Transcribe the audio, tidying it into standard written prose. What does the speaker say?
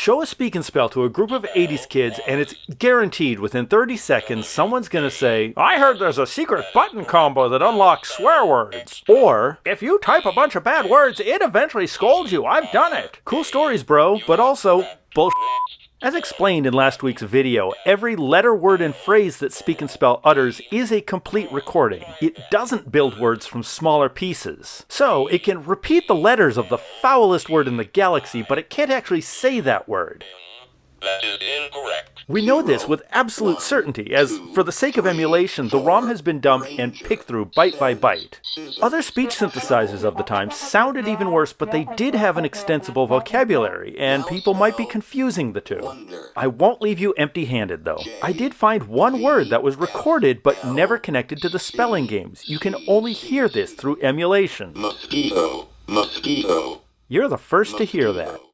Show a speak and spell to a group of 80s kids and it's guaranteed within 30 seconds someone's gonna say, I heard there's a secret button combo that unlocks swear words. Or, if you type a bunch of bad words, it eventually scolds you. I've done it. Cool stories, bro, but also bullshit. As explained in last week's video, every letter, word, and phrase that Speak and Spell utters is a complete recording. It doesn't build words from smaller pieces. So, it can repeat the letters of the foulest word in the galaxy, but it can't actually say that word. That is incorrect. We know this with absolute certainty, as for the sake of emulation, the ROM has been dumped and picked through byte by byte. Other speech synthesizers of the time sounded even worse, but they did have an extensible vocabulary, and people might be confusing the two. I won't leave you empty-handed, though. I did find one word that was recorded but never connected to the spelling games. You can only hear this through emulation. Mosquito. Mosquito. You're the first to hear that.